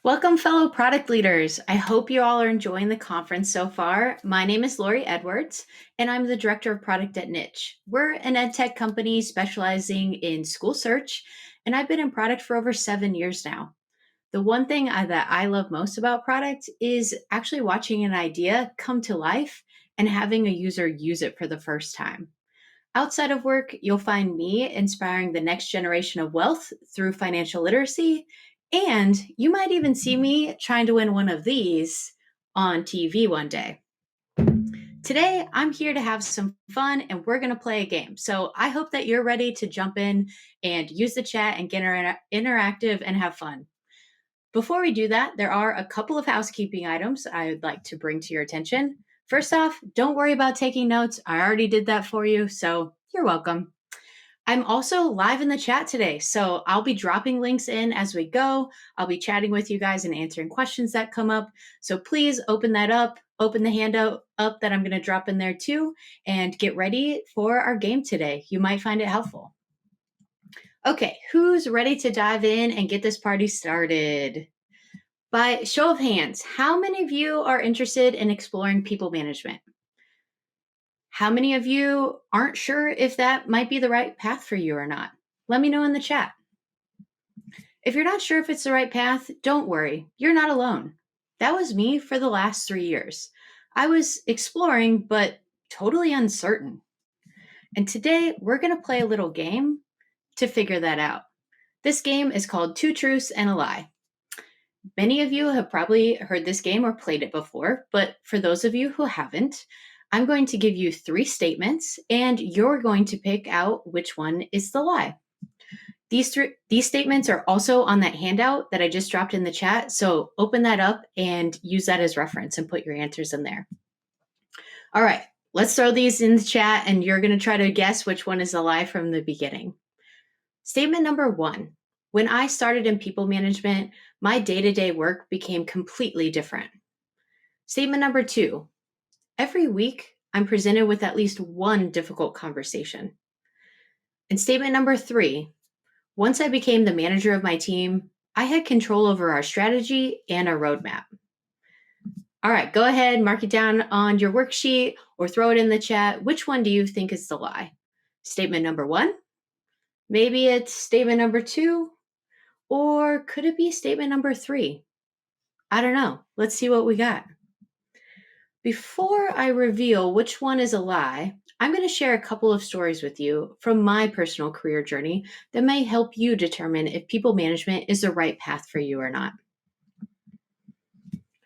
Welcome, fellow product leaders. I hope you all are enjoying the conference so far. My name is Lori Edwards, and I'm the Director of Product at Niche. We're an ed tech company specializing in school search, and I've been in product for over 7 years now. The one thing that I love most about product is actually watching an idea come to life and having a user use it for the first time. Outside of work, you'll find me inspiring the next generation of wealth through financial literacy. And you might even see me trying to win one of these on TV one day. Today, I'm here to have some fun and we're going to play a game. So I hope that you're ready to jump in and use the chat and get interactive and have fun. Before we do that, there are a couple of housekeeping items I would like to bring to your attention. First off, don't worry about taking notes. I already did that for you, so you're welcome. I'm also live in the chat today, so I'll be dropping links in as we go. I'll be chatting with you guys and answering questions that come up. So please open that up, open the handout up that I'm going to drop in there too, and get ready for our game today. You might find it helpful. Okay, who's ready to dive in and get this party started? By show of hands, how many of you are interested in exploring people management? How many of you aren't sure if that might be the right path for you or not? Let me know in the chat. If you're not sure if it's the right path, don't worry, you're not alone. That was me for the last 3 years. I was exploring, but totally uncertain. And today we're going to play a little game to figure that out. This game is called Two Truths and a Lie. Many of you have probably heard this game or played it before, but for those of you who haven't, I'm going to give you 3 statements and you're going to pick out which one is the lie. These statements are also on that handout that I just dropped in the chat, so open that up and use that as reference and put your answers in there. All right, let's throw these in the chat and you're going to try to guess which one is a lie from the beginning. Statement number 1. When I started in people management, my day-to-day work became completely different. Statement number 2. Every week, I'm presented with at least one difficult conversation. And statement number 3. Once I became the manager of my team, I had control over our strategy and our roadmap. All right, go ahead, mark it down on your worksheet or throw it in the chat. Which one do you think is the lie? Statement number 1? Maybe it's statement number 2? Or could it be statement number 3? I don't know. Let's see what we got. Before I reveal which one is a lie, I'm going to share a couple of stories with you from my personal career journey that may help you determine if people management is the right path for you or not.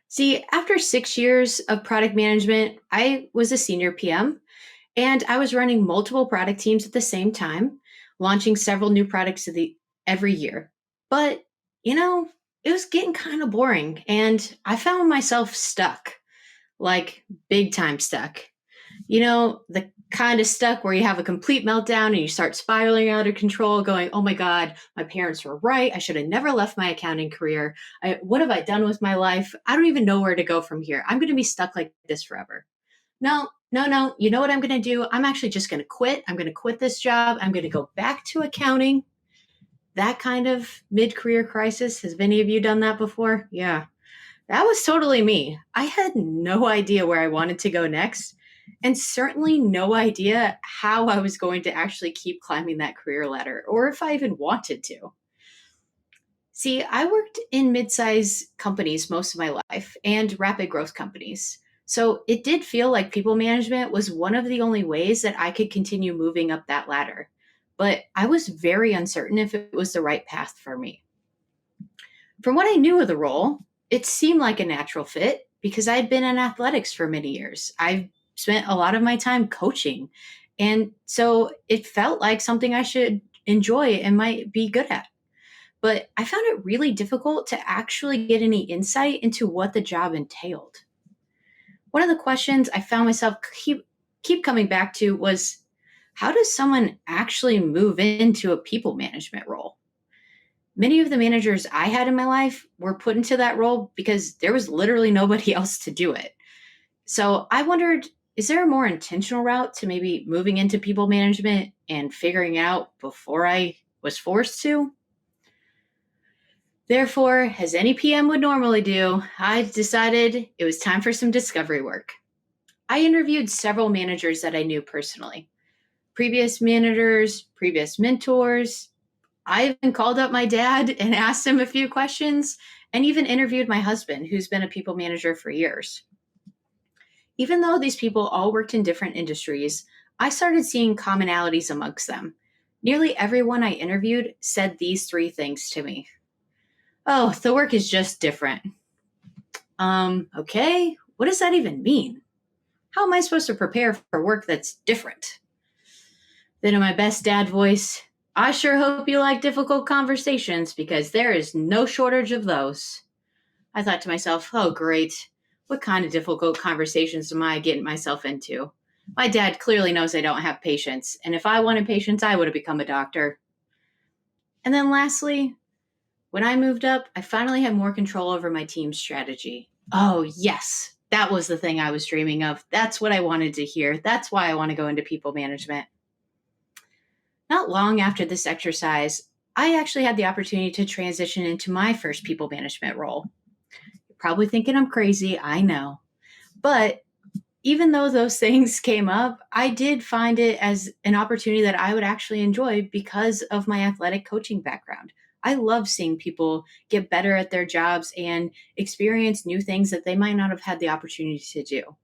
See, after 6 years of product management, I was a senior PM and I was running multiple product teams at the same time, launching several new products every year. But, it was getting kind of boring and I found myself stuck, like big time stuck. The kind of stuck where you have a complete meltdown and you start spiraling out of control, going, oh my God, my parents were right. I should have never left my accounting career. What have I done with my life? I don't even know where to go from here. I'm going to be stuck like this forever. No. You know what I'm going to do? I'm actually just going to quit. I'm going to quit this job. I'm going to go back to accounting. That kind of mid-career crisis. Has any of you done that before? Yeah, that was totally me. I had no idea where I wanted to go next, and certainly no idea how I was going to actually keep climbing that career ladder, or if I even wanted to. See, I worked in mid-size companies most of my life and rapid growth companies. So it did feel like people management was one of the only ways that I could continue moving up that ladder. But I was very uncertain if it was the right path for me. From what I knew of the role, it seemed like a natural fit because I had been in athletics for many years. I've spent a lot of my time coaching. And so it felt like something I should enjoy and might be good at. But I found it really difficult to actually get any insight into what the job entailed. One of the questions I found myself keep coming back to was, how does someone actually move into a people management role? Many of the managers I had in my life were put into that role because there was literally nobody else to do it. So I wondered, is there a more intentional route to maybe moving into people management and figuring out before I was forced to? Therefore, as any PM would normally do, I decided it was time for some discovery work. I interviewed several managers that I knew personally, previous managers, previous mentors. I even called up my dad and asked him a few questions, and even interviewed my husband, who's been a people manager for years. Even though these people all worked in different industries, I started seeing commonalities amongst them. Nearly everyone I interviewed said these three things to me. Oh, the work is just different. Okay, what does that even mean? How am I supposed to prepare for work that's different? Then, in my best dad voice, I sure hope you like difficult conversations because there is no shortage of those. I thought to myself, oh, great. What kind of difficult conversations am I getting myself into? My dad clearly knows I don't have patience, and if I wanted patience, I would have become a doctor. And then lastly, when I moved up, I finally had more control over my team's strategy. Oh, yes, that was the thing I was dreaming of. That's what I wanted to hear. That's why I want to go into people management. Not long after this exercise, I actually had the opportunity to transition into my first people management role. You're probably thinking I'm crazy, I know. But even though those things came up, I did find it as an opportunity that I would actually enjoy because of my athletic coaching background. I love seeing people get better at their jobs and experience new things that they might not have had the opportunity to do.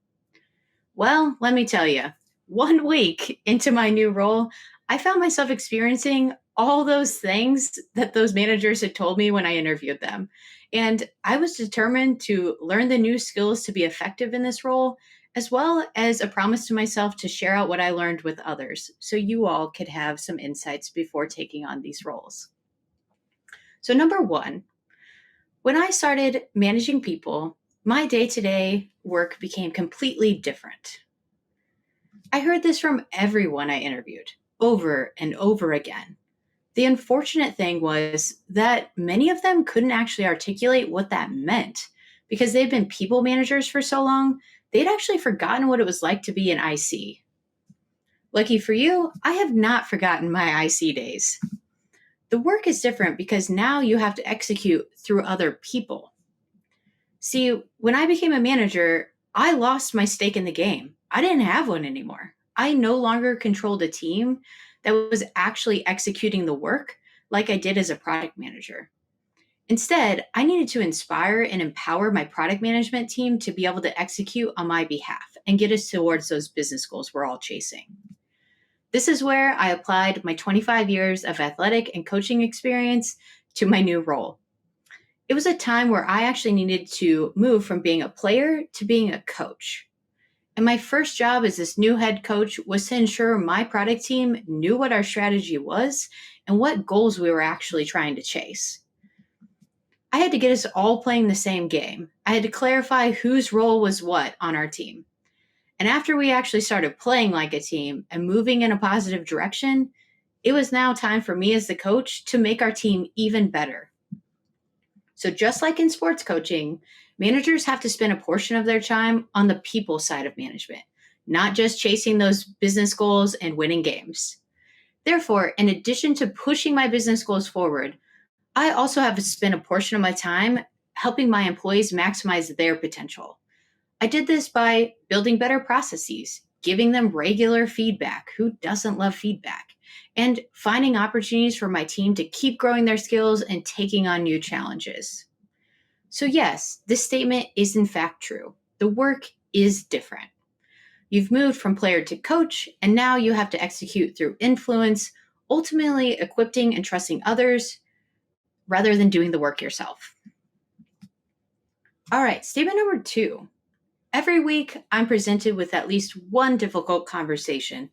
Well, let me tell you, 1 week into my new role, I found myself experiencing all those things that those managers had told me when I interviewed them. And I was determined to learn the new skills to be effective in this role, as well as a promise to myself to share out what I learned with others so you all could have some insights before taking on these roles. So, number one, when I started managing people, my day to day work became completely different. I heard this from everyone I interviewed over and over again. The unfortunate thing was that many of them couldn't actually articulate what that meant because they'd been people managers for so long, they'd actually forgotten what it was like to be an IC. Lucky for you, I have not forgotten my IC days. The work is different because now you have to execute through other people. See, when I became a manager, I lost my stake in the game. I didn't have one anymore. I no longer controlled a team that was actually executing the work like I did as a product manager. Instead, I needed to inspire and empower my product management team to be able to execute on my behalf and get us towards those business goals we're all chasing. This is where I applied my 25 years of athletic and coaching experience to my new role. It was a time where I actually needed to move from being a player to being a coach. And my first job as this new head coach was to ensure my product team knew what our strategy was and what goals we were actually trying to chase. I had to get us all playing the same game. I had to clarify whose role was what on our team. And after we actually started playing like a team and moving in a positive direction, it was now time for me as the coach to make our team even better. So just like in sports coaching, managers have to spend a portion of their time on the people side of management, not just chasing those business goals and winning games. Therefore, in addition to pushing my business goals forward, I also have to spend a portion of my time helping my employees maximize their potential. I did this by building better processes, giving them regular feedback. Who doesn't love feedback? And finding opportunities for my team to keep growing their skills and taking on new challenges. So, yes, this statement is in fact true. The work is different. You've moved from player to coach, and now you have to execute through influence, ultimately equipping and trusting others rather than doing the work yourself. All right, statement number 2. Every week, I'm presented with at least one difficult conversation.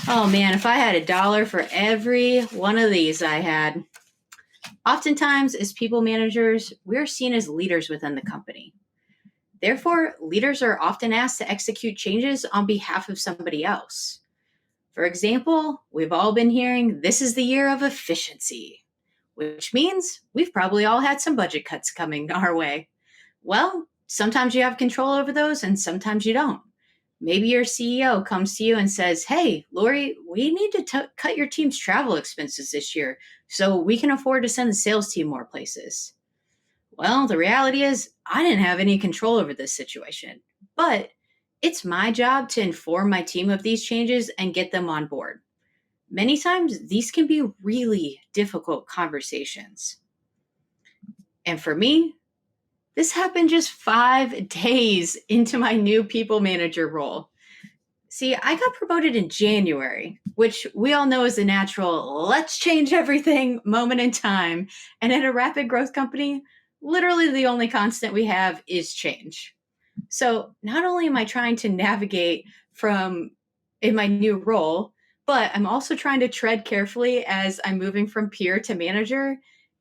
Oh man, if I had $1 for every one of these I had. Oftentimes, as people managers, we're seen as leaders within the company. Therefore, leaders are often asked to execute changes on behalf of somebody else. For example, we've all been hearing this is the year of efficiency, which means we've probably all had some budget cuts coming our way. Well, sometimes you have control over those and sometimes you don't. Maybe your CEO comes to you and says, hey, Lori, we need to cut your team's travel expenses this year so we can afford to send the sales team more places. Well, the reality is, I didn't have any control over this situation, but it's my job to inform my team of these changes and get them on board. Many times, these can be really difficult conversations. And for me, this happened just 5 days into my new people manager role. See, I got promoted in January, which we all know is a natural let's change everything moment in time. And at a rapid growth company, literally the only constant we have is change. So not only am I trying to navigate from in my new role, but I'm also trying to tread carefully as I'm moving from peer to manager.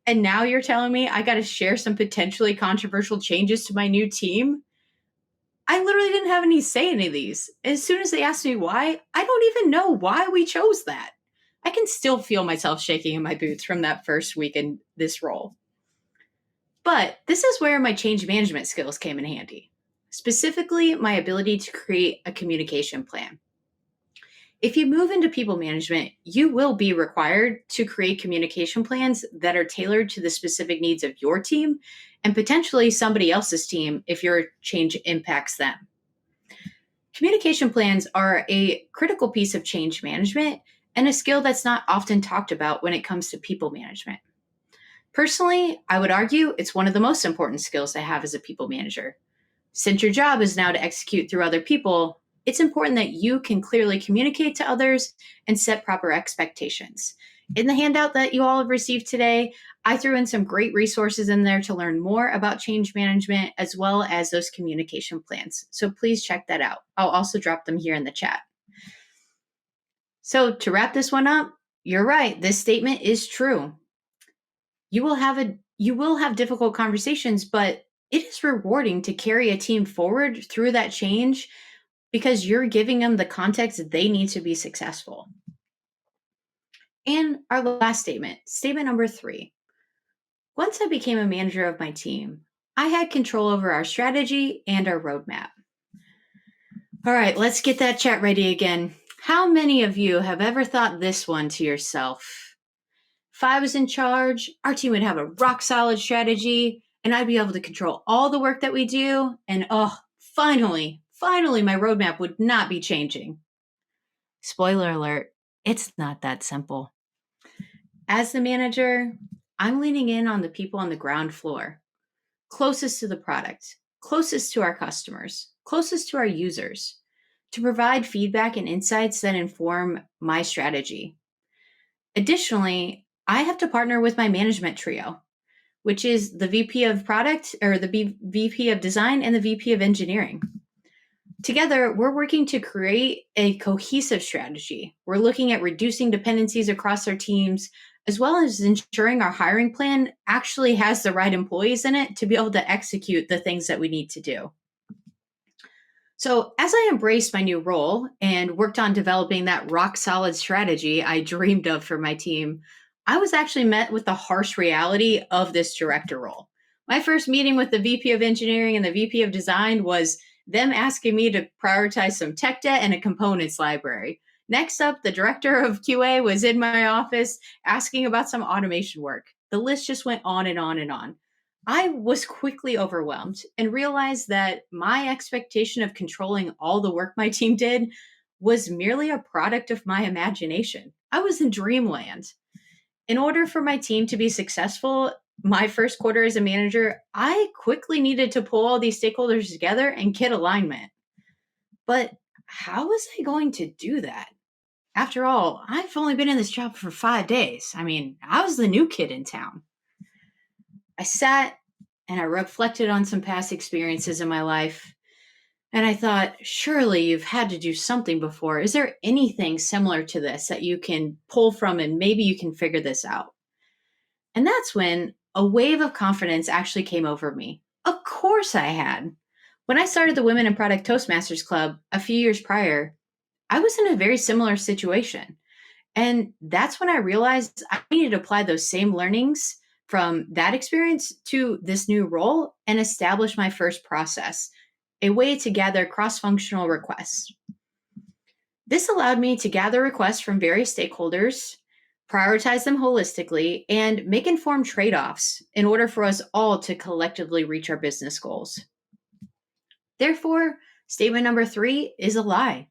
And now you're telling me I got to share some potentially controversial changes to my new team? I literally didn't have any say in any of these. As soon as they asked me why, I don't even know why we chose that. I can still feel myself shaking in my boots from that first week in this role. But this is where my change management skills came in handy, specifically my ability to create a communication plan. If you move into people management, you will be required to create communication plans that are tailored to the specific needs of your team and potentially somebody else's team if your change impacts them. Communication plans are a critical piece of change management and a skill that's not often talked about when it comes to people management. Personally, I would argue it's one of the most important skills to have as a people manager. Since your job is now to execute through other people, it's important that you can clearly communicate to others and set proper expectations. In the handout that you all have received today, I threw in some great resources in there to learn more about change management as well as those communication plans. So please check that out. I'll also drop them here in the chat. So to wrap this one up, you're right. This statement is true. You will have difficult conversations, but it is rewarding to carry a team forward through that change because you're giving them the context they need to be successful. And our last statement, statement number 3. Once I became a manager of my team, I had control over our strategy and our roadmap. All right, let's get that chat ready again. How many of you have ever thought this one to yourself? If I was in charge, our team would have a rock solid strategy and I'd be able to control all the work that we do. And finally, my roadmap would not be changing. Spoiler alert, it's not that simple. As the manager, I'm leaning in on the people on the ground floor, closest to the product, closest to our customers, closest to our users, to provide feedback and insights that inform my strategy. Additionally, I have to partner with my management trio, which is the VP of product or the VP of design and the VP of engineering. Together, we're working to create a cohesive strategy. We're looking at reducing dependencies across our teams, as well as ensuring our hiring plan actually has the right employees in it to be able to execute the things that we need to do. So, as I embraced my new role and worked on developing that rock solid strategy I dreamed of for my team, I was actually met with the harsh reality of this director role. My first meeting with the VP of engineering and the VP of design was them asking me to prioritize some tech debt and a components library. Next up, the director of QA was in my office asking about some automation work. The list just went on and on and on. I was quickly overwhelmed and realized that my expectation of controlling all the work my team did was merely a product of my imagination. I was in dreamland. In order for my team to be successful, my first quarter as a manager, I quickly needed to pull all these stakeholders together and get alignment. But how was I going to do that? After all, I've only been in this job for 5 days. I mean, I was the new kid in town. I sat and I reflected on some past experiences in my life. And I thought, surely you've had to do something before. Is there anything similar to this that you can pull from and maybe you can figure this out? And that's when a wave of confidence actually came over me. Of course I had. When I started the Women in Product Toastmasters Club a few years prior, I was in a very similar situation. And that's when I realized I needed to apply those same learnings from that experience to this new role and establish my first process, a way to gather cross functional requests. This allowed me to gather requests from various stakeholders, prioritize them holistically, and make informed trade offs in order for us all to collectively reach our business goals. Therefore, statement number 3 is a lie.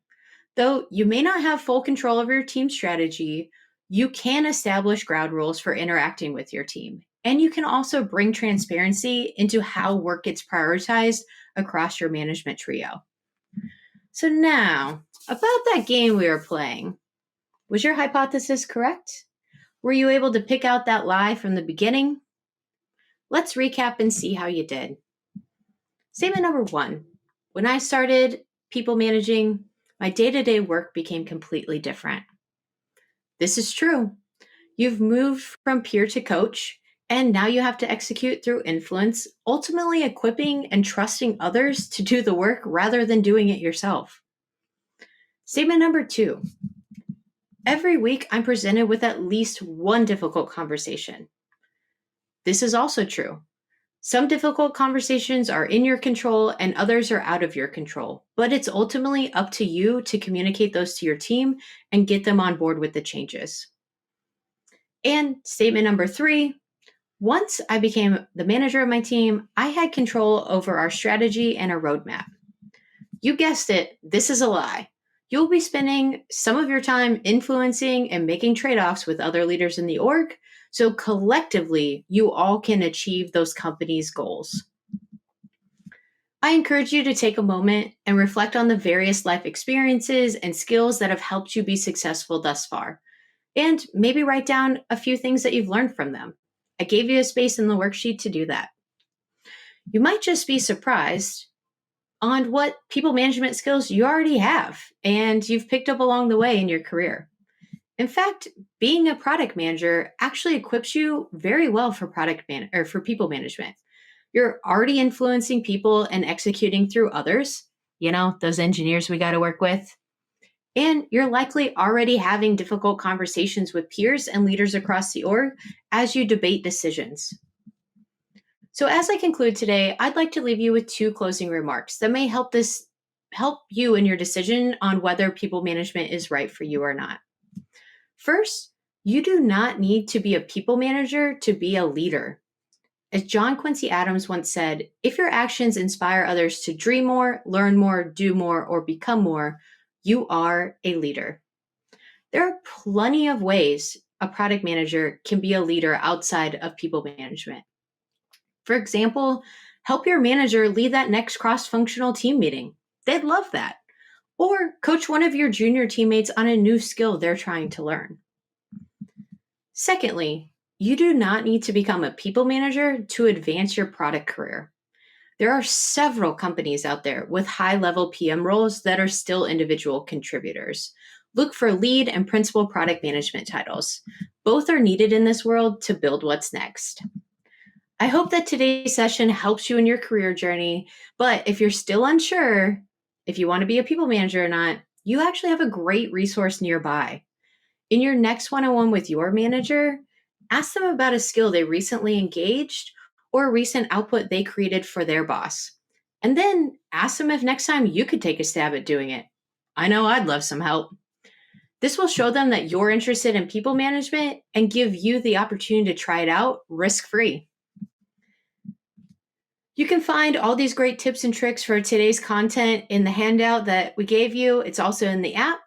Though you may not have full control over your team strategy, you can establish ground rules for interacting with your team. And you can also bring transparency into how work gets prioritized across your management trio. So now, about that game we were playing, was your hypothesis correct? Were you able to pick out that lie from the beginning? Let's recap and see how you did. Statement number 1. When I started people managing, my day-to-day work became completely different. This is true. You've moved from peer to coach, and now you have to execute through influence, ultimately equipping and trusting others to do the work rather than doing it yourself. Statement number 2. Every week, I'm presented with at least one difficult conversation. This is also true. Some difficult conversations are in your control and others are out of your control, but it's ultimately up to you to communicate those to your team and get them on board with the changes. And statement number 3, once I became the manager of my team, I had control over our strategy and our roadmap. You guessed it, this is a lie. You'll be spending some of your time influencing and making trade-offs with other leaders in the org, so collectively, you all can achieve those companies' goals. I encourage you to take a moment and reflect on the various life experiences and skills that have helped you be successful thus far, and maybe write down a few things that you've learned from them. I gave you a space in the worksheet to do that. You might just be surprised on what people management skills you already have and you've picked up along the way in your career. In fact, being a product manager actually equips you very well for for people management. You're already influencing people and executing through others, those engineers we got to work with. And you're likely already having difficult conversations with peers and leaders across the org as you debate decisions. So as I conclude today, I'd like to leave you with 2 closing remarks that may help you in your decision on whether people management is right for you or not. First, you do not need to be a people manager to be a leader. As John Quincy Adams once said, if your actions inspire others to dream more, learn more, do more, or become more, you are a leader. There are plenty of ways a product manager can be a leader outside of people management. For example, help your manager lead that next cross-functional team meeting. They'd love that. Or coach one of your junior teammates on a new skill they're trying to learn. Secondly, you do not need to become a people manager to advance your product career. There are several companies out there with high-level PM roles that are still individual contributors. Look for lead and principal product management titles. Both are needed in this world to build what's next. I hope that today's session helps you in your career journey, but if you're still unsure if you want to be a people manager or not, you actually have a great resource nearby. In your next one-on-one with your manager, ask them about a skill they recently engaged or a recent output they created for their boss. And then ask them if next time you could take a stab at doing it. I know I'd love some help. This will show them that you're interested in people management and give you the opportunity to try it out risk-free. You can find all these great tips and tricks for today's content in the handout that we gave you. It's also in the app.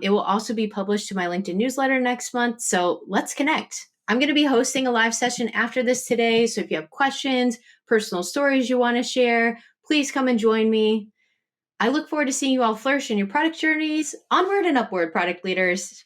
It will also be published to my LinkedIn newsletter next month. So let's connect. I'm going to be hosting a live session after this today. So if you have questions, personal stories you want to share, please come and join me. I look forward to seeing you all flourish in your product journeys. Onward and upward, product leaders.